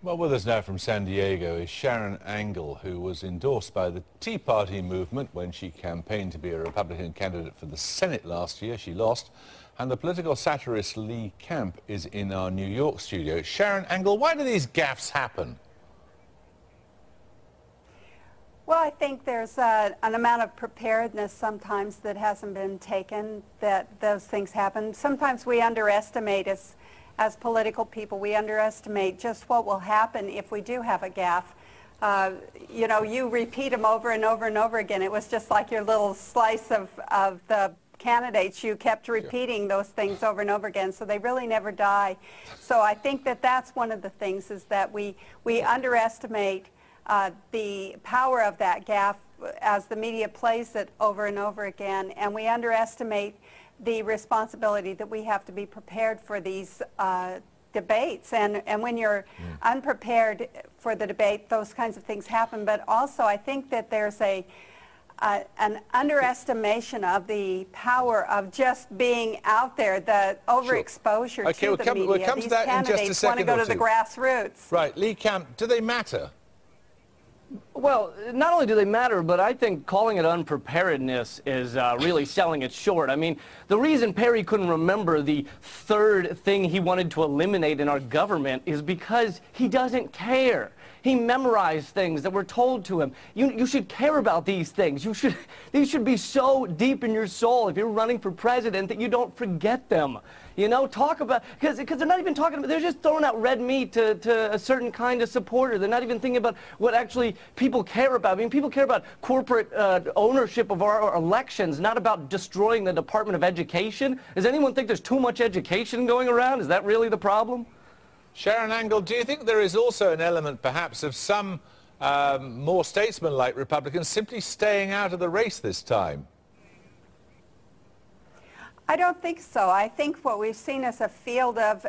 Well, with us now from San Diego is Sharon, who was endorsed by the Tea Party movement when she campaigned to be a Republican candidate for the Senate last year. She lost. And the political satirist Lee Camp is in our New York studio. Sharon, why do these gaffes happen? Well, I think there's an amount of preparedness sometimes that hasn't been taken, that those things happen. Sometimes we underestimate, as political people, we underestimate just what will happen if we do have a gaffe. You know, you repeat them over and over and over again. It was just like your little slice of the candidates. You kept repeating those things over and over again, so they really never die. So I think that that's one of the things, is that we underestimate the power of that gaffe as the media plays it over and over again, and we underestimate the responsibility that we have to be prepared for these debates. And when you're unprepared for the debate, those kinds of things happen. But also, I think that there's an underestimation of the power of just being out there, the overexposure to the media. We'll come to that in just a second. Want to go to the grassroots. Right, Lee Camp, do they matter? Well, not only do they matter, but I think calling it unpreparedness is really selling it short. I mean, the reason Perry couldn't remember the third thing he wanted to eliminate in our government is because he doesn't care. He memorized things that were told to him. You should care about these things. These should be so deep in your soul if you're running for president that you don't forget them. You know, talk about, because they're not even talking about, they're just throwing out red meat to a certain kind of supporter. They're not even thinking about what actually people care about. I mean, people care about corporate ownership of our elections, not about destroying the Department of Education. Does anyone think there's too much education going around? Is that really the problem? Sharon, do you think there is also an element, perhaps, of some more statesman-like Republicans simply staying out of the race this time? I don't think so. I think what we've seen is a field of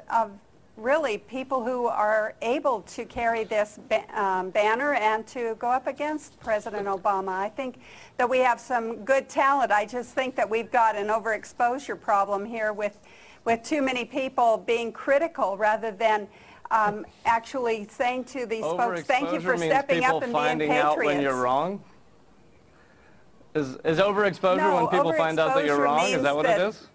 really people who are able to carry this banner and to go up against President Obama. I think that we have some good talent. I just think that we've got an overexposure problem here with too many people being critical rather than actually saying to these folks, thank you for stepping up and being patriots. Finding out when you're wrong? Is overexposure when people find out that you're wrong? Is that what it is?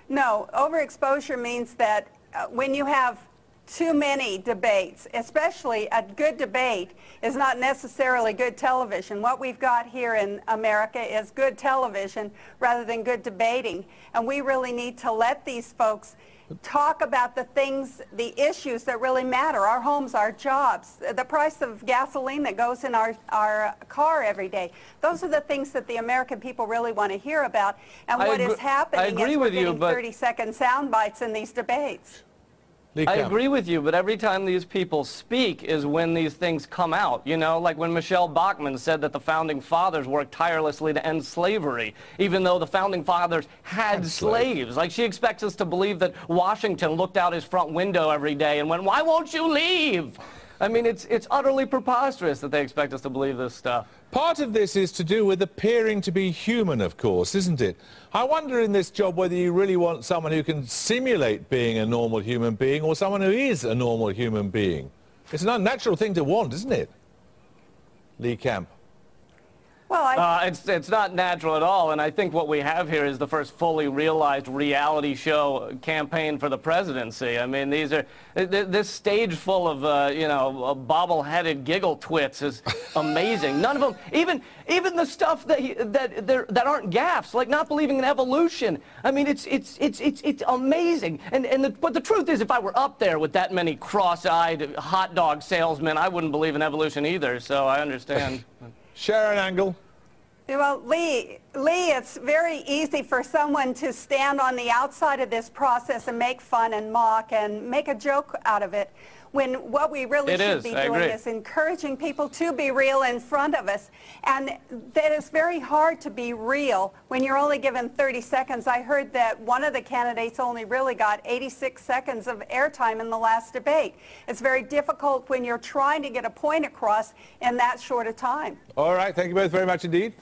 No, overexposure means that when you have too many debates, especially a good debate is not necessarily good television. What we've got here in America is good television rather than good debating. And we really need to let these folks talk about the things, the issues that really matter, our homes, our jobs, the price of gasoline that goes in our car every day. Those are the things that the American people really want to hear about. And what is happening is we're getting 30-second sound bites in these debates. I agree with you, but every time these people speak is when these things come out. You know, like when Michelle Bachmann said that the Founding Fathers worked tirelessly to end slavery, even though the Founding Fathers had slaves. Like, she expects us to believe that Washington looked out his front window every day and went, "Why won't you leave?" I mean, it's utterly preposterous that they expect us to believe this stuff. Part of this is to do with appearing to be human, of course, isn't it? I wonder in this job whether you really want someone who can simulate being a normal human being or someone who is a normal human being. It's an unnatural thing to want, isn't it? Lee Camp. Well, it's not natural at all, and I think what we have here is the first fully realized reality show campaign for the presidency. I mean, this stage full of you know, bobble-headed giggle twits is amazing. None of them, even the stuff that aren't gaffes, like not believing in evolution. I mean, it's amazing. But the truth is, if I were up there with that many cross-eyed hot dog salesmen, I wouldn't believe in evolution either. So I understand. Sharon. Well, Lee, it's very easy for someone to stand on the outside of this process and make fun and mock and make a joke out of it, when what we really should be doing is encouraging people to be real in front of us. And that is very hard to be real when you're only given 30 seconds. I heard that one of the candidates only really got 86 seconds of airtime in the last debate. It's very difficult when you're trying to get a point across in that short a time. All right, thank you both very much indeed.